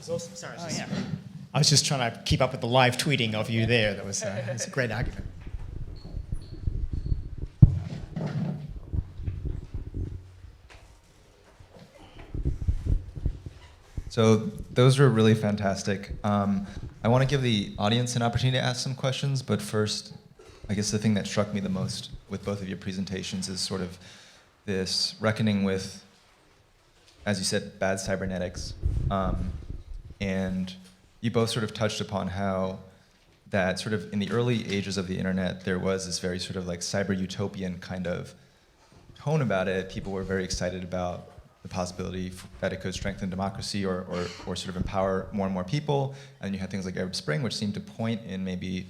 That's awesome. Sorry. Oh, yeah. I was just trying to keep up with the live tweeting of you there. That was it's a great argument. So those were really fantastic. I want to give the audience an opportunity to ask some questions, but first, I guess the thing that struck me the most with both of your presentations is sort of this reckoning with, as you said, bad cybernetics. And you both sort of touched upon how that sort of in the early ages of the internet, there was this very sort of like cyber utopian kind of tone about it. People were very excited about the possibility that it could strengthen democracy or sort of empower more and more people. And you had things like Arab Spring, which seemed to point in maybe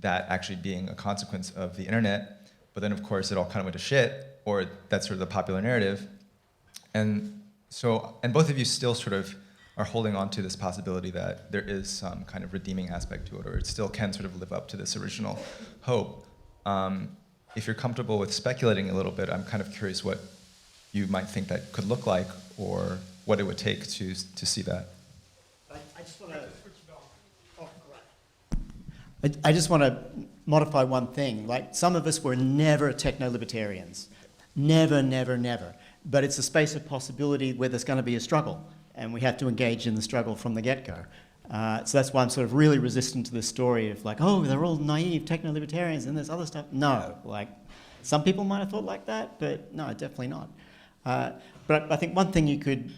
that actually being a consequence of the internet. But then, of course, it all kind of went to shit, or that's sort of the popular narrative. And so, and both of you still sort of are holding on to this possibility that there is some kind of redeeming aspect to it, or it still can sort of live up to this original hope. If you're comfortable with speculating a little bit, I'm kind of curious what you might think that could look like, or what it would take to see that. I just want to modify one thing. Like, some of us were never techno-libertarians. Never, never, never. But it's a space of possibility where there's going to be a struggle, and we have to engage in the struggle from the get-go. So that's why I'm sort of really resistant to this story of like, oh, they're all naive techno-libertarians and there's other stuff. No, like, some people might have thought like that, but no, definitely not. But I think one thing you could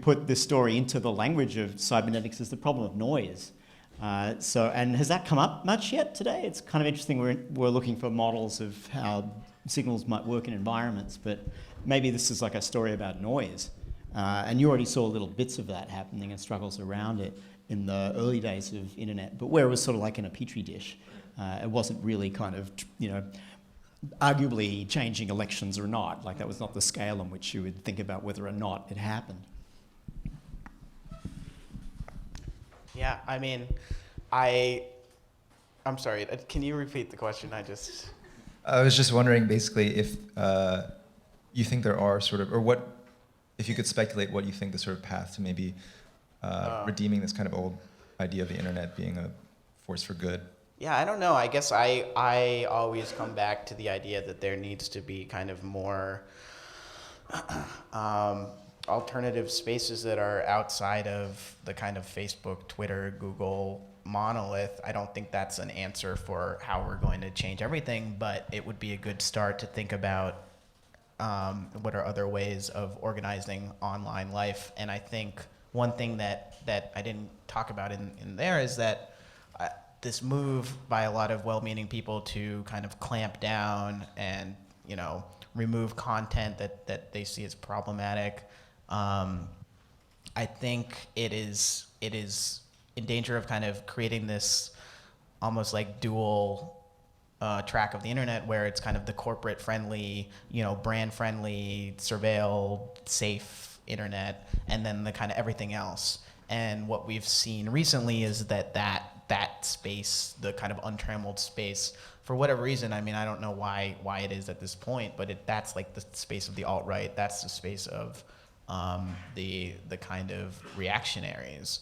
put this story into the language of cybernetics is the problem of noise. And has that come up much yet today? It's kind of interesting. We're looking for models of how signals might work in environments, but maybe this is like a story about noise. And you already saw little bits of that happening and struggles around it in the early days of internet, but where it was sort of like in a petri dish. It wasn't really kind of, arguably changing elections or not. Like, that was not the scale on which you would think about whether or not it happened. Yeah, I mean, I'm sorry, can you repeat the question? I was just wondering basically if you think there are sort of, or what, if you could speculate what you think the sort of path to maybe redeeming this kind of old idea of the internet being a force for good. Yeah, I don't know. I guess I always come back to the idea that there needs to be kind of more alternative spaces that are outside of the kind of Facebook, Twitter, Google monolith. I don't think that's an answer for how we're going to change everything, but it would be a good start to think about what are other ways of organizing online life. And I think one thing that I didn't talk about in there is that this move by a lot of well-meaning people to kind of clamp down and, remove content that they see as problematic. I think it is in danger of kind of creating this almost like dual track of the internet, where it's kind of the corporate friendly, brand friendly, surveil, safe internet, and then the kind of everything else. And what we've seen recently is that space, the kind of untrammeled space, for whatever reason, I mean, I don't know why it is at this point, but that's like the space of the alt-right. That's the space of the kind of reactionaries.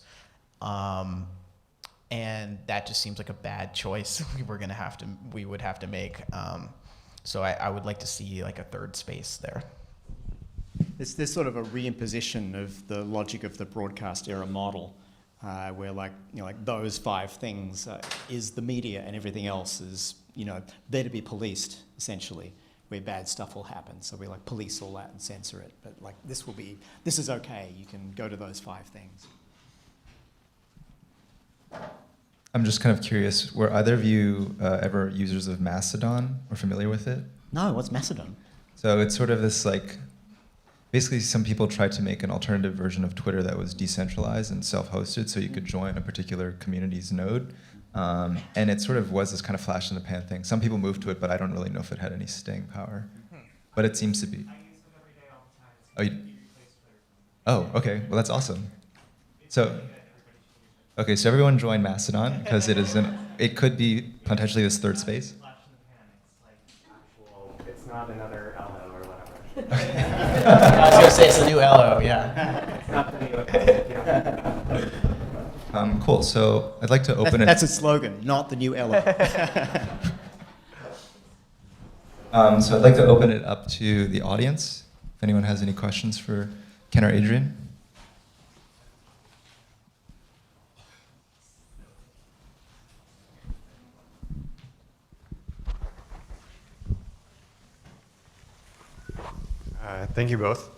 And that just seems like a bad choice we would have to make. So I would like to see like a third space there. There's sort of a reimposition of the logic of the broadcast era model, where like those five things is the media, and everything else is there to be policed, essentially, where bad stuff will happen. So we like police all that and censor it. But like this is okay. You can go to those five things. I'm just kind of curious, were either of you ever users of Mastodon or familiar with it? No, what's Mastodon? So it's sort of this like, basically some people tried to make an alternative version of Twitter that was decentralized and self-hosted, so you could join a particular community's node. And it sort of was this kind of flash in the pan thing. Some people moved to it, but I don't really know if it had any staying power. But it seems to be. I use it every day all the time. Oh, okay. Well, that's awesome. So, okay, so everyone join Mastodon, because it could be potentially this third space. It's not another LO or whatever. I was going to say it's a new LO, yeah. It's not the new Cool. So I'd like to open That's it. a slogan, not the new Ella. So I'd like to open it up to the audience. If anyone has any questions for Ken or Adrian. Thank you both.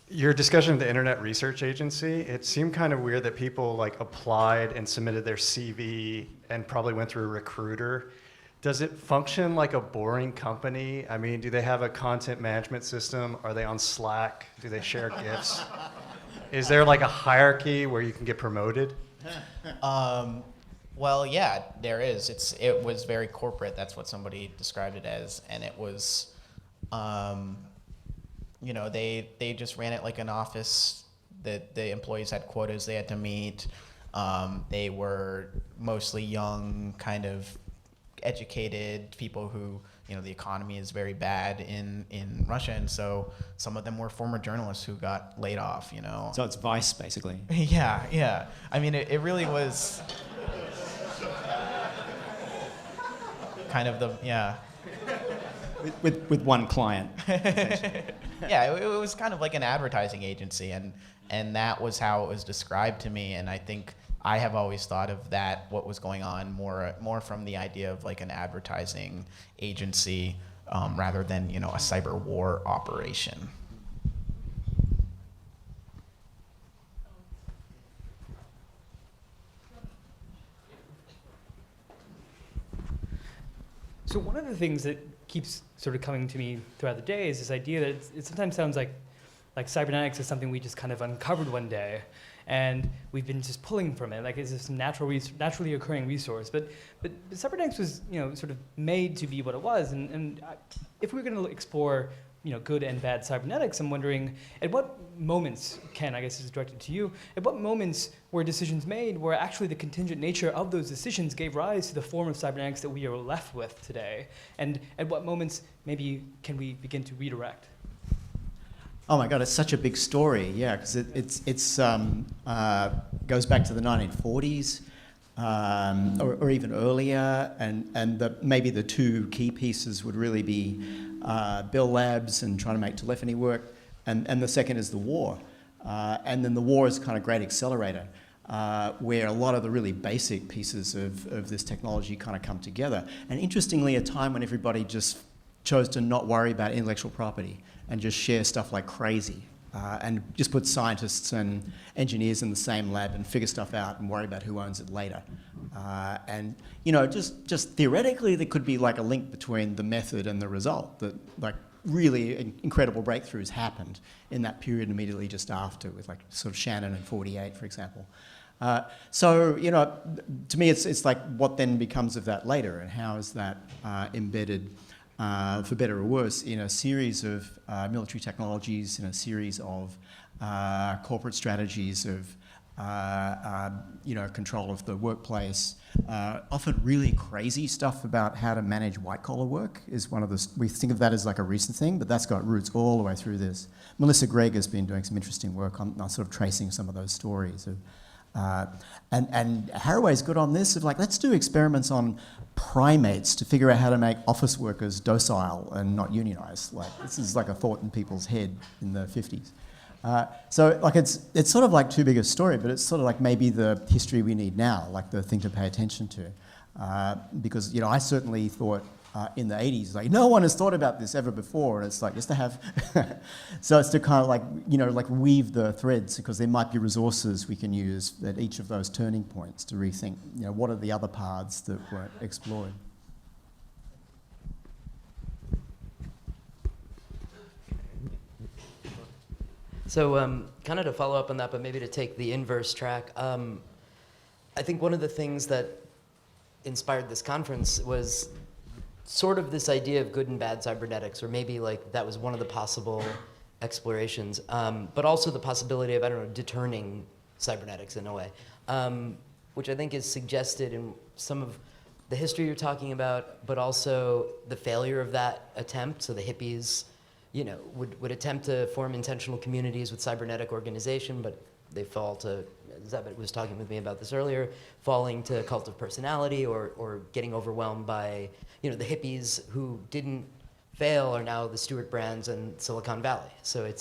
Your discussion of the Internet Research Agency, it seemed kind of weird that people like applied and submitted their CV and probably went through a recruiter. Does it function like a boring company? I mean, do they have a content management system? Are they on Slack? Do they share GIFs? Is there like a hierarchy where you can get promoted? Well, yeah, there is. It was very corporate. That's what somebody described it as, and it was, you know, they just ran it like an office. That the employees had quotas they had to meet. They were mostly young, kind of educated people who, you know, the economy is very bad in Russia, and so some of them were former journalists who got laid off. You know. So it's Vice, basically. Yeah. I mean, it really was kind of the, yeah. with one client. Yeah, it was kind of like an advertising agency, and that was how it was described to me. And I think I have always thought of that, what was going on, more from the idea of like an advertising agency rather than, you know, a cyber war operation. So one of the things that keeps sort of coming to me throughout the day is this idea that it sometimes sounds like cybernetics is something we just kind of uncovered one day, and we've been just pulling from it, like it's this naturally occurring resource. But cybernetics was, you know, sort of made to be what it was, and if we were going to explore, you know, good and bad cybernetics, I'm wondering at what moments, Ken, I guess this is directed to you, at what moments were decisions made where actually the contingent nature of those decisions gave rise to the form of cybernetics that we are left with today? And at what moments maybe can we begin to redirect? Oh my God, it's such a big story, yeah, because it's goes back to the 1940s or even earlier, and maybe the two key pieces would really be Bell Labs and trying to make telephony work, and the second is the war. And then the war is kind of great accelerator, where a lot of the really basic pieces of this technology kind of come together. And interestingly, a time when everybody just chose to not worry about intellectual property and just share stuff like crazy, and just put scientists and engineers in the same lab and figure stuff out and worry about who owns it later. And you know, just theoretically, there could be like a link between the method and the result. That like really incredible breakthroughs happened in that period immediately just after, with like sort of Shannon in '48, for example. So you know, to me, it's like what then becomes of that later, and how is that embedded, for better or worse, in a series of military technologies, in a series of corporate strategies of you know, control of the workplace. Often really crazy stuff about how to manage white-collar work is one of the, we think of that as like a recent thing, but that's got roots all the way through this. Melissa Gregg has been doing some interesting work on sort of tracing some of those stories. And Haraway's good on this, of like, let's do experiments on primates to figure out how to make office workers docile and not unionized. Like, this is like a thought in people's head in the 50s. So like it's sort of like too big a story, but it's sort of like maybe the history we need now, like the thing to pay attention to. Because, you know, I certainly thought in the 80s, like, no one has thought about this ever before, and it's like, yes, they have. So it's to kind of like, you know, like weave the threads, because there might be resources we can use at each of those turning points to rethink, you know, what are the other paths that weren't explored. So kind of to follow up on that, but maybe to take the inverse track, I think one of the things that inspired this conference was sort of this idea of good and bad cybernetics, or maybe like that was one of the possible explorations, but also the possibility of, I don't know, deterring cybernetics in a way, which I think is suggested in some of the history you're talking about, but also the failure of that attempt. So the hippies would attempt to form intentional communities with cybernetic organization, but they fall to, Zabit was talking with me about this earlier, falling to cult of personality or getting overwhelmed by, the hippies who didn't fail are now the Stewart brands in Silicon Valley. So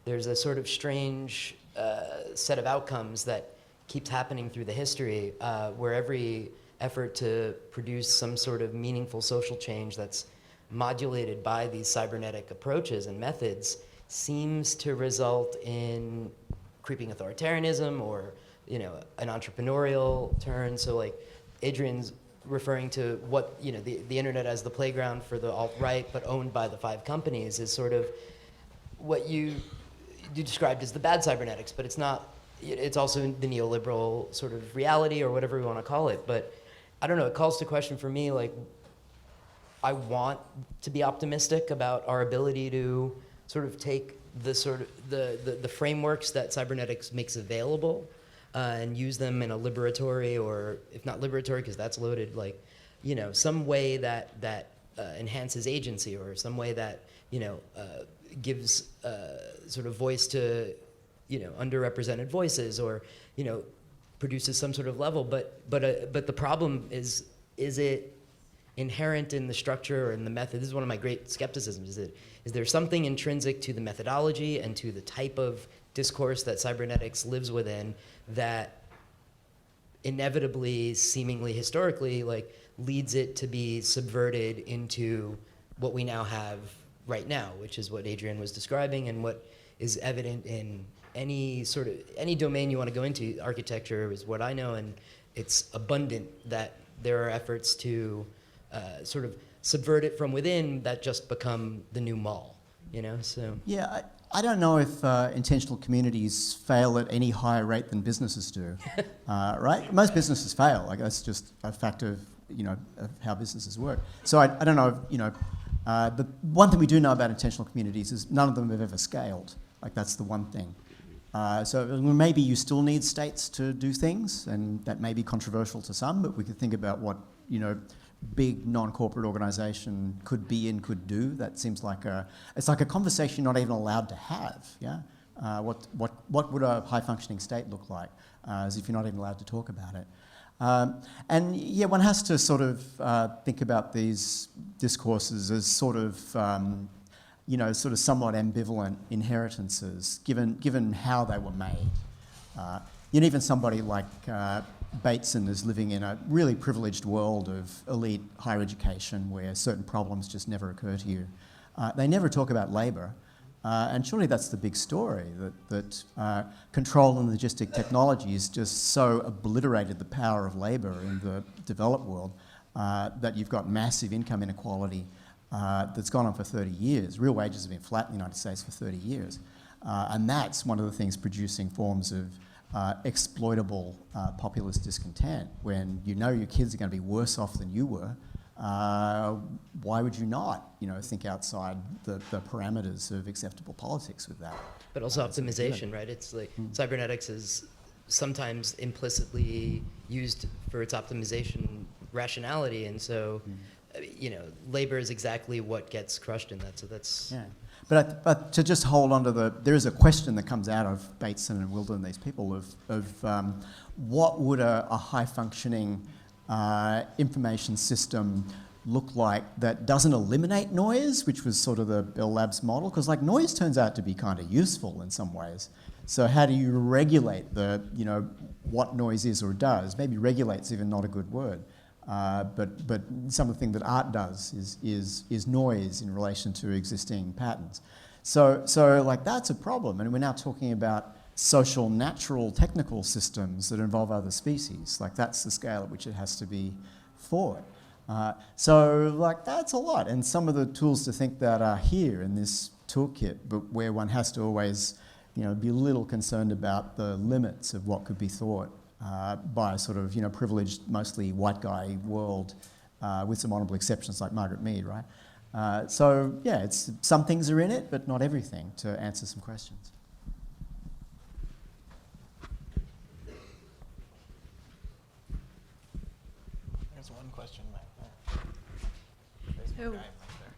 there's a sort of strange set of outcomes that keeps happening through the history where every effort to produce some sort of meaningful social change that's modulated by these cybernetic approaches and methods seems to result in creeping authoritarianism or an entrepreneurial turn. So like Adrian's referring to what the internet as the playground for the alt-right but owned by the 5 companies is sort of what you described as the bad cybernetics, but it's also the neoliberal sort of reality or whatever we want to call it. But I don't know, it calls to question for me, like, I want to be optimistic about our ability to sort of take the frameworks that cybernetics makes available and use them in a liberatory, or if not liberatory, because that's loaded, like, some way that enhances agency, or some way that gives sort of voice to underrepresented voices, or produces some sort of level. But the problem is it inherent in the structure or in the method? This is one of my great skepticisms. Is there something intrinsic to the methodology and to the type of discourse that cybernetics lives within that inevitably, seemingly historically, like, leads it to be subverted into what we now have right now, which is what Adrian was describing and what is evident in any domain you want to go into. Architecture is what I know, and it's abundant that there are efforts to sort of subvert it from within that just become the new mall, so. Yeah, I don't know if intentional communities fail at any higher rate than businesses do, right? Most businesses fail. Like, that's just a fact of, of how businesses work. So I don't know, the one thing we do know about intentional communities is none of them have ever scaled. Like, that's the one thing. So maybe you still need states to do things, and that may be controversial to some, but we could think about what, big non-corporate organisation could be and could do. That seems like it's like a conversation you're not even allowed to have, yeah? What would a high-functioning state look like, as if you're not even allowed to talk about it? And yeah, one has to sort of think about these discourses as sort of somewhat ambivalent inheritances, given how they were made. Even somebody like Bateson is living in a really privileged world of elite higher education where certain problems just never occur to you. They never talk about labour, and surely that's the big story, that control and logistic technologies just so obliterated the power of labour in the developed world that you've got massive income inequality that's gone on for 30 years. Real wages have been flat in the United States for 30 years. And that's one of the things producing forms of exploitable populist discontent. When your kids are going to be worse off than you were, why would you not, think outside the parameters of acceptable politics with that? But also optimization, right? It's like cybernetics is sometimes implicitly used for its optimization rationality, and so labor is exactly what gets crushed in that. So that's yeah. But to just hold on to there is a question that comes out of Bateson and Wilder and these people of what would a high-functioning information system look like that doesn't eliminate noise, which was sort of the Bell Labs model, because like noise turns out to be kind of useful in some ways. So how do you regulate what noise is or does? Maybe regulate's even not a good word. But something that art does is noise in relation to existing patterns. So like that's a problem, and we're now talking about social, natural, technical systems that involve other species. Like that's the scale at which it has to be fought. So like that's a lot, and some of the tools to think that are here in this toolkit, but where one has to always be a little concerned about the limits of what could be thought. By a sort of privileged, mostly white guy world, with some honourable exceptions like Margaret Mead, right? So yeah, some things are in it, but not everything. To answer some questions. There's one question back there.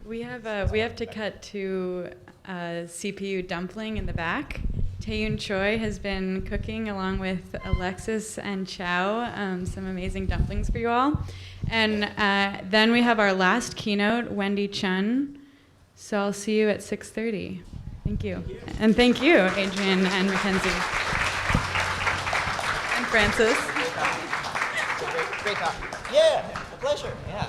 So We have to cut to CPU dumpling in the back. Taeyun Choi has been cooking along with Alexis and Chow some amazing dumplings for you all. And then we have our last keynote, Wendy Chen. So I'll see you at 6:30. Thank you. And thank you, Adrian and McKenzie. And Francis. Great talk. Yeah, a pleasure. Yeah.